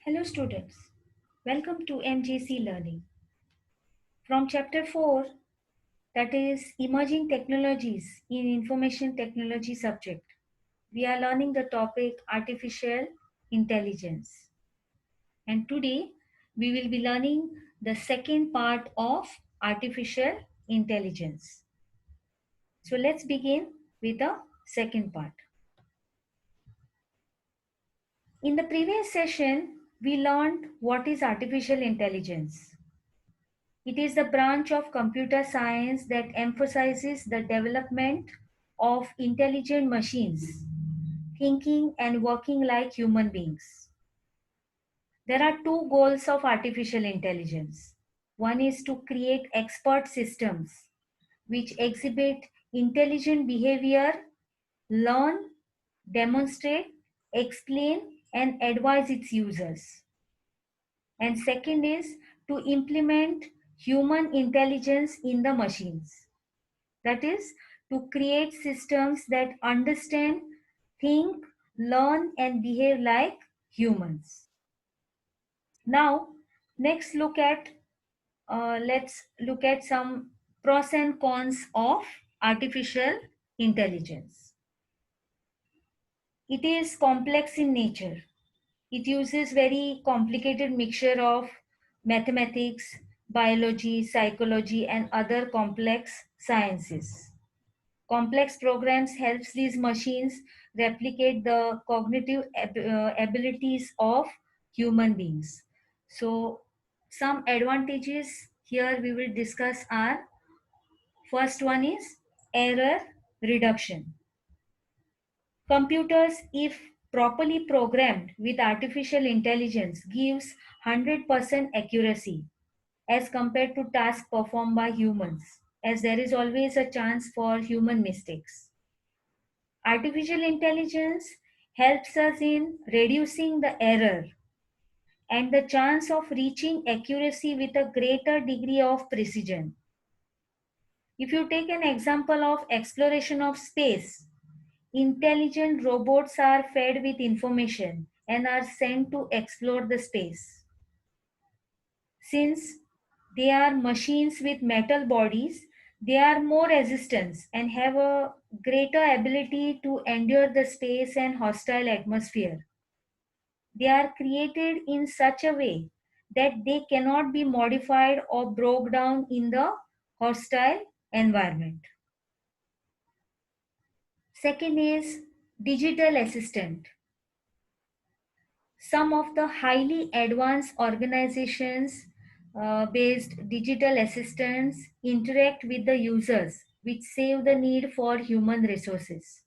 Hello students, welcome to MJC Learning. From chapter 4, that is Emerging Technologies in Information Technology subject, we are learning the topic Artificial Intelligence. And today we will be learning the second part of Artificial Intelligence. So let's begin with the second part. In the previous session, we learned what is artificial intelligence. It is the branch of computer science that emphasizes the development of intelligent machines, thinking and working like human beings. There are two goals of artificial intelligence. One is to create expert systems which exhibit intelligent behavior, learn, demonstrate, explain, and advise its users. And second is to implement human intelligence in the machines. That is, to create systems that understand, think, learn, and behave like humans. Now, next let's look at some pros and cons of artificial intelligence. It is complex in nature. It uses very complicated mixture of mathematics, biology, psychology, and other complex sciences. Complex programs helps these machines replicate the cognitive abilities of human beings. So some advantages here we will discuss are: first one is error reduction. Computers, if properly programmed with artificial intelligence, gives 100% accuracy as compared to tasks performed by humans, as there is always a chance for human mistakes. Artificial intelligence helps us in reducing the error and the chance of reaching accuracy with a greater degree of precision. If you take an example of exploration of space, intelligent robots are fed with information and are sent to explore the space. Since they are machines with metal bodies, they are more resistant and have a greater ability to endure the space and hostile atmosphere. They are created in such a way that they cannot be modified or broke down in the hostile environment. Second is digital assistant. Some of the highly advanced organizations based digital assistants interact with the users, which save the need for human resources.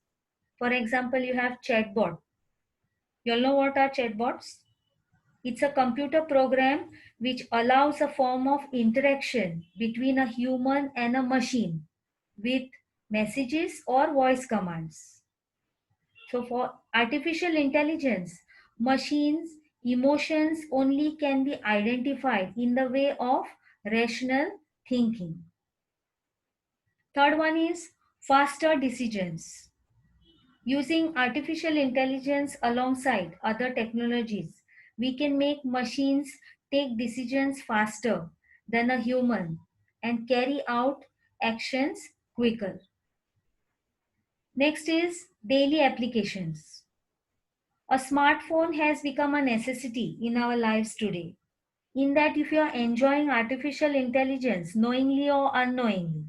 For example, you have chatbot. You all know what are chatbots? It's a computer program which allows a form of interaction between a human and a machine with messages or voice commands. So for artificial intelligence, machines, emotions only can be identified in the way of rational thinking. Third one is faster decisions. Using artificial intelligence alongside other technologies, we can make machines take decisions faster than a human and carry out actions quicker. Next is daily applications. A smartphone has become a necessity in our lives today. In that, if you are enjoying artificial intelligence knowingly or unknowingly,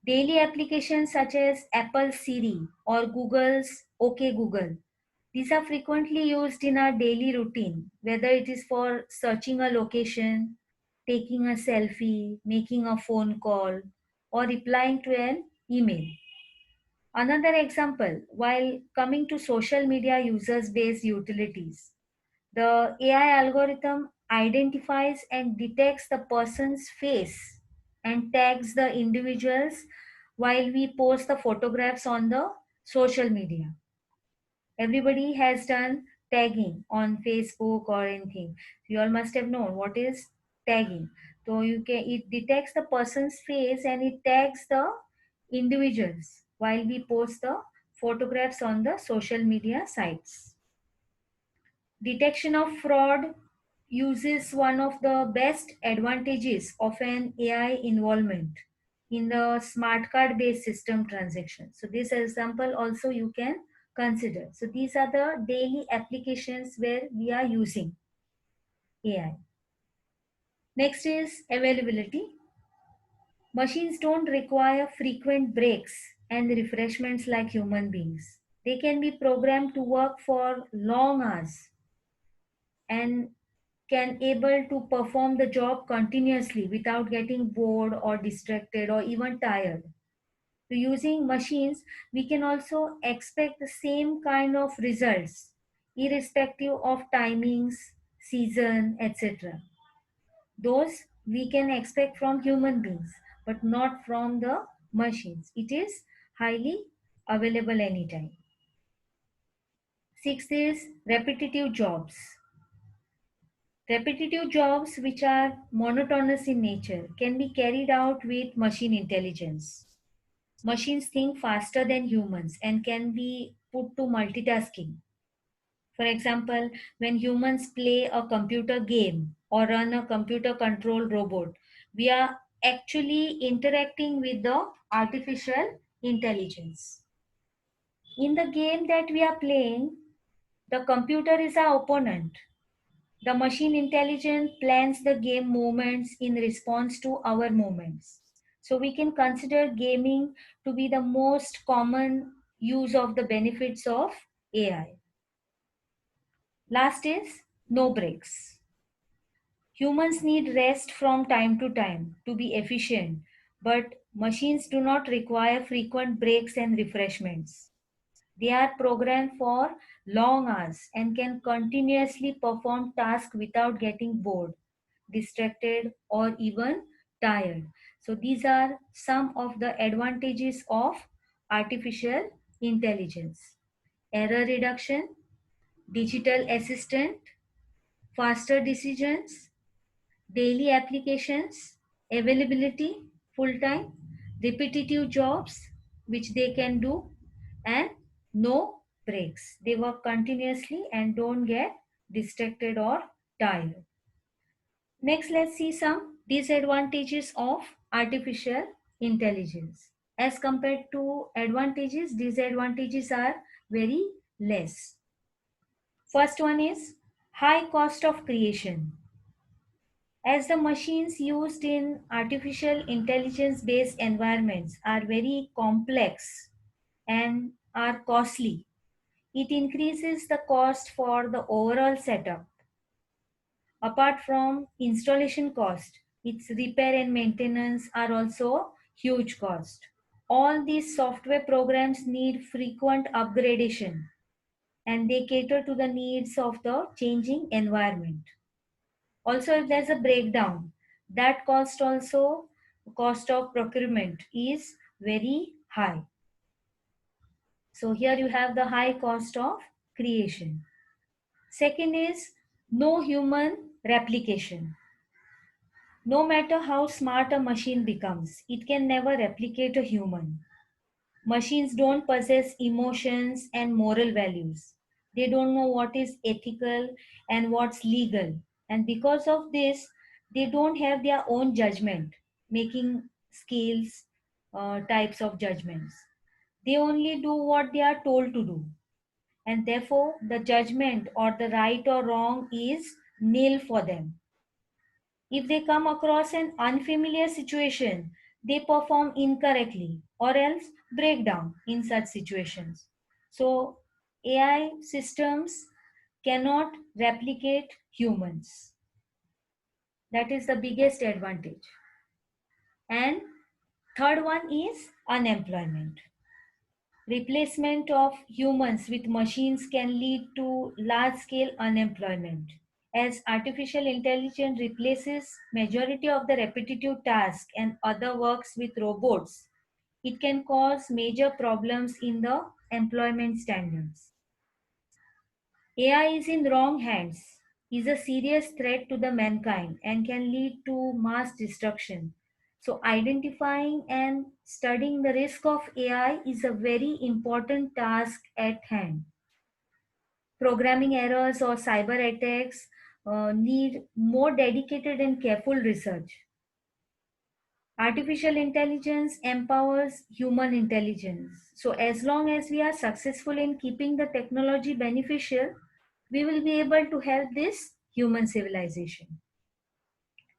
daily applications such as Apple Siri or Google's OK Google, these are frequently used in our daily routine, whether it is for searching a location, taking a selfie, making a phone call, or replying to an email. Another example, while coming to social media users based utilities, the AI algorithm identifies and detects the person's face and tags the individuals while we post the photographs on the social media. Everybody has done tagging on Facebook or anything. You all must have known what is tagging. So it detects the person's face and it tags the individuals while we post the photographs on the social media sites. Detection of fraud uses one of the best advantages of an AI involvement in the smart card based system transaction. So this example also you can consider. So these are the daily applications where we are using AI. Next is availability. Machines don't require frequent breaks and refreshments like human beings. They can be programmed to work for long hours and can able to perform the job continuously without getting bored or distracted or even tired. So using machines, we can also expect the same kind of results irrespective of timings, season, etc. Those we can expect from human beings, but not from the machines. It is highly available anytime. Sixth is repetitive jobs. Repetitive jobs, which are monotonous in nature, can be carried out with machine intelligence. Machines think faster than humans and can be put to multitasking. For example, when humans play a computer game or run a computer controlled robot, we are actually interacting with the artificial intelligence. In the game that we are playing, the computer is our opponent. The machine intelligence plans the game movements in response to our movements. So we can consider gaming to be the most common use of the benefits of AI. Last is no breaks. Humans need rest from time to time to be efficient, but machines do not require frequent breaks and refreshments. They are programmed for long hours and can continuously perform tasks without getting bored, distracted, or even tired. So, these are some of the advantages of artificial intelligence: error reduction, digital assistant, faster decisions, daily applications, availability, full time, repetitive jobs which they can do, and no breaks. They work continuously and don't get distracted or tired. Next, let's see some disadvantages of artificial intelligence. As compared to advantages, disadvantages are very less. First one is high cost of creation. As the machines used in artificial intelligence based environments are very complex and are costly, it increases the cost for the overall setup. Apart from installation cost, its repair and maintenance are also huge cost. All these software programs need frequent upgradation and they cater to the needs of the changing environment. Also, if there's a breakdown, that cost of procurement is very high. So here you have the high cost of creation. Second is no human replication. No matter how smart a machine becomes, it can never replicate a human. Machines don't possess emotions and moral values. They don't know what is ethical and what's legal. And because of this, they don't have their own judgment, making skills, types of judgments. They only do what they are told to do. And therefore, the judgment or the right or wrong is nil for them. If they come across an unfamiliar situation, they perform incorrectly or else break down in such situations. So, AI systems cannot replicate humans. That is the biggest advantage. And third one is unemployment. Replacement of humans with machines can lead to large scale unemployment. As artificial intelligence replaces majority of the repetitive tasks and other works with robots, it can cause major problems in the employment standards. AI is in wrong hands, is a serious threat to the mankind and can lead to mass destruction. So identifying and studying the risk of AI is a very important task at hand. Programming errors or cyber attacks need more dedicated and careful research. Artificial intelligence empowers human intelligence. So, as long as we are successful in keeping the technology beneficial, we will be able to help this human civilization.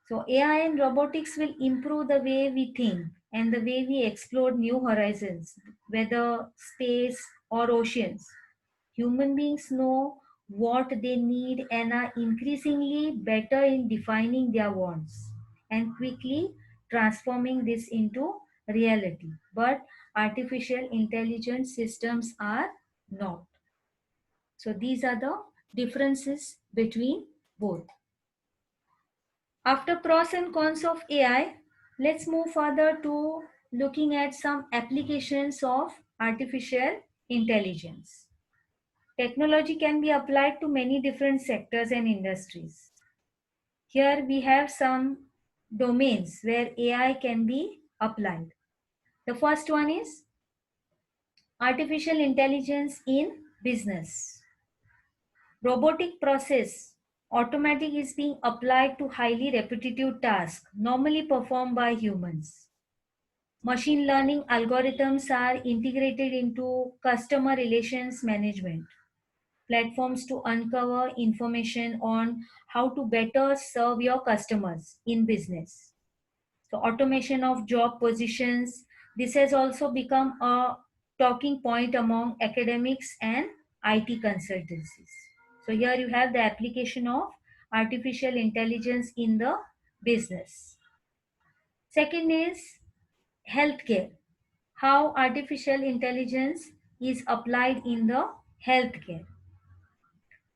So, AI and robotics will improve the way we think and the way we explore new horizons, whether space or oceans. Human beings know what they need and are increasingly better in defining their wants and quickly transforming this into reality. But artificial intelligence systems are not. So these are the differences between both. After pros and cons of AI, let's move further to looking at some applications of artificial intelligence. Technology can be applied to many different sectors and industries. Here we have some domains where AI can be applied. The first one is artificial intelligence in business. Robotic process automatic is being applied to highly repetitive tasks normally performed by humans. Machine learning algorithms are integrated into customer relations management platforms to uncover information on how to better serve your customers in business. So, automation of job positions. This has also become a talking point among academics and IT consultancies. So, here you have the application of artificial intelligence in the business. Second is healthcare. How artificial intelligence is applied in the healthcare.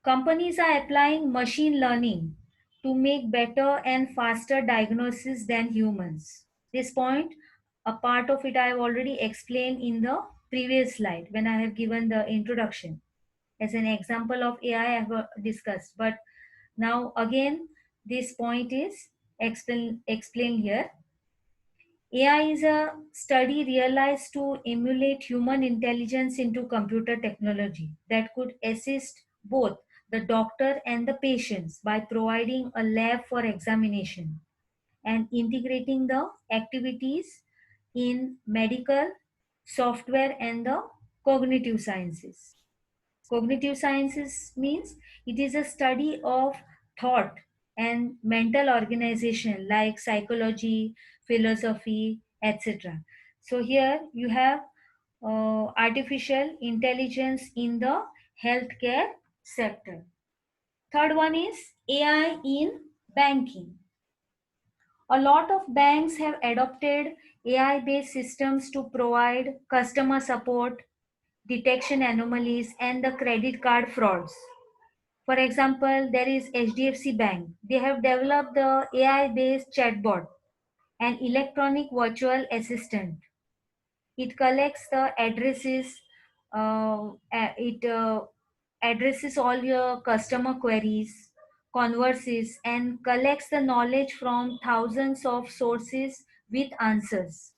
Companies are applying machine learning to make better and faster diagnosis than humans. This point, a part of it I have already explained in the previous slide when I have given the introduction. As an example of AI, I have discussed. But now again, this point is explained here. AI is a study realized to emulate human intelligence into computer technology that could assist both the doctor and the patients by providing a lab for examination and integrating the activities in medical, software, and the cognitive sciences. Cognitive sciences means it is a study of thought and mental organization like psychology, philosophy, etc. So here you have artificial intelligence in the healthcare sector. Third one is AI in banking. A lot of banks have adopted AI based systems to provide customer support, detection anomalies, and the credit card frauds. For example, there is HDFC Bank. They have developed the AI based chatbot, an electronic virtual assistant. It collects the addresses, it addresses all your customer queries, converses, and collects the knowledge from thousands of sources with answers.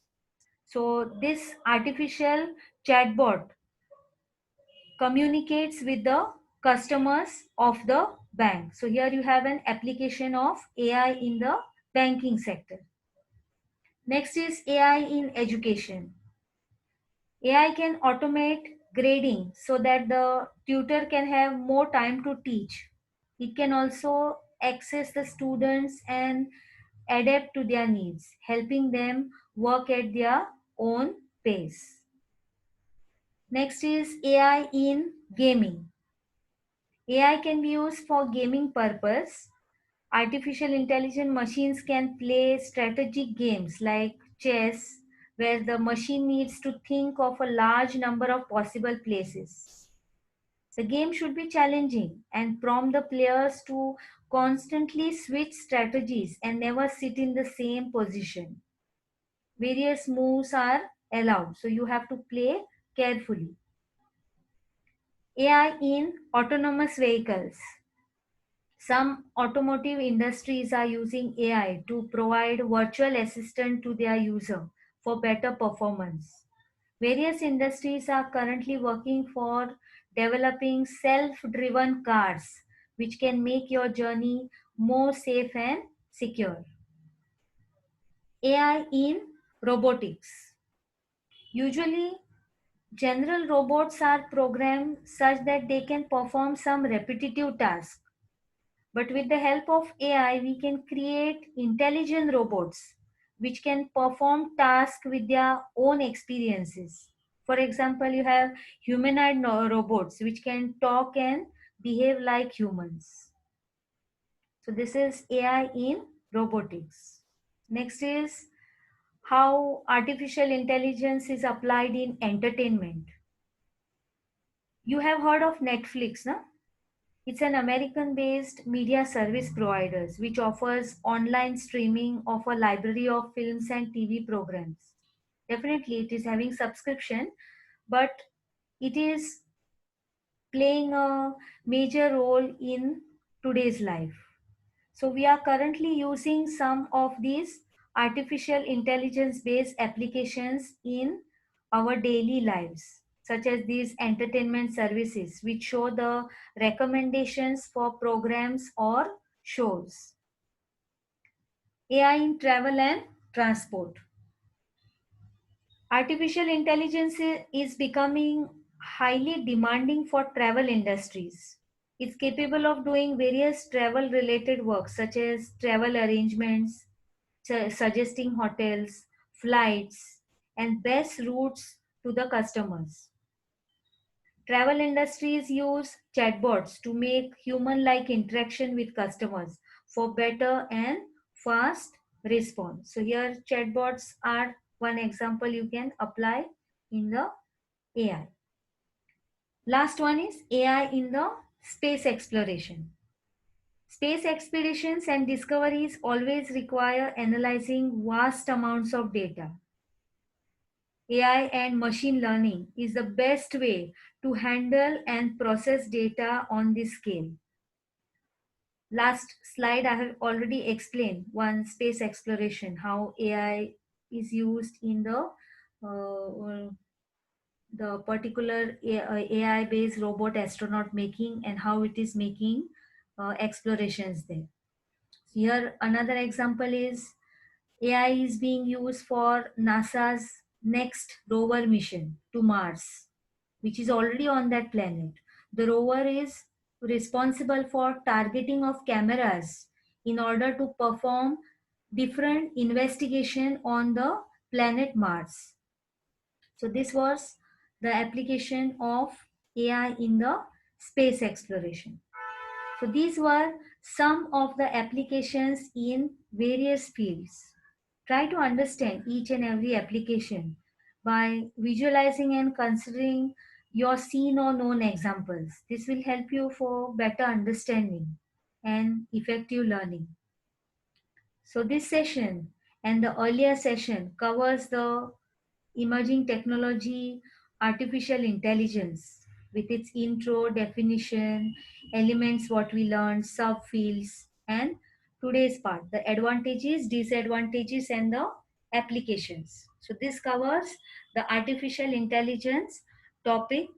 So, this artificial chatbot communicates with the customers of the bank. So here you have an application of AI in the banking sector. Next is AI in education. AI can automate grading so that the tutor can have more time to teach. It can also access the students and adapt to their needs, helping them work at their own pace. Next is AI in gaming. AI can be used for gaming purpose. Artificial intelligent machines can play strategic games like chess, where the machine needs to think of a large number of possible places. The game should be challenging and prompt the players to constantly switch strategies and never sit in the same position. Various moves are allowed, so you have to play carefully. AI in autonomous vehicles. Some automotive industries are using AI to provide virtual assistant to their user for better performance. Various industries are currently working for developing self-driven cars which can make your journey more safe and secure. AI in robotics. Usually, general robots are programmed such that they can perform some repetitive tasks. But with the help of AI, we can create intelligent robots which can perform tasks with their own experiences. For example, you have humanoid robots which can talk and behave like humans. So, this is AI in robotics. Next is how artificial intelligence is applied in entertainment. You have heard of Netflix, no? It's an American based media service provider which offers online streaming of a library of films and TV programs. Definitely, it is having subscription, but it is playing a major role in today's life. So, we are currently using some of these artificial intelligence based applications in our daily lives, such as these entertainment services, which show the recommendations for programs or shows. AI in travel and transport. Artificial intelligence is becoming highly demanding for travel industries. It's capable of doing various travel related work such as travel arrangements, suggesting hotels, flights, and best routes to the customers. Travel industries use chatbots to make human like interaction with customers for better and fast response. So, here chatbots are one example you can apply in the AI. Last one is AI in the space exploration. Space expeditions and discoveries always require analyzing vast amounts of data. AI and machine learning is the best way to handle and process data on this scale. Last slide, I have already explained one space exploration, how AI is used in the particular AI based robot astronaut making and how it is making explorations there. Here, another example is AI is being used for NASA's next rover mission to Mars, which is already on that planet. The rover is responsible for targeting of cameras in order to perform different investigation on the planet Mars. So this was the application of AI in the space exploration. So these were some of the applications in various fields. Try to understand each and every application by visualizing and considering your seen or known examples. This will help you for better understanding and effective learning. So this session and the earlier session covers the emerging technology, artificial intelligence with its intro, definition, elements, what we learned, subfields, and today's part, the advantages, disadvantages, and the applications. So this covers the artificial intelligence topic,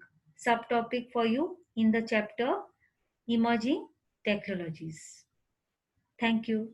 subtopic for you in the chapter emerging technologies. Thank you.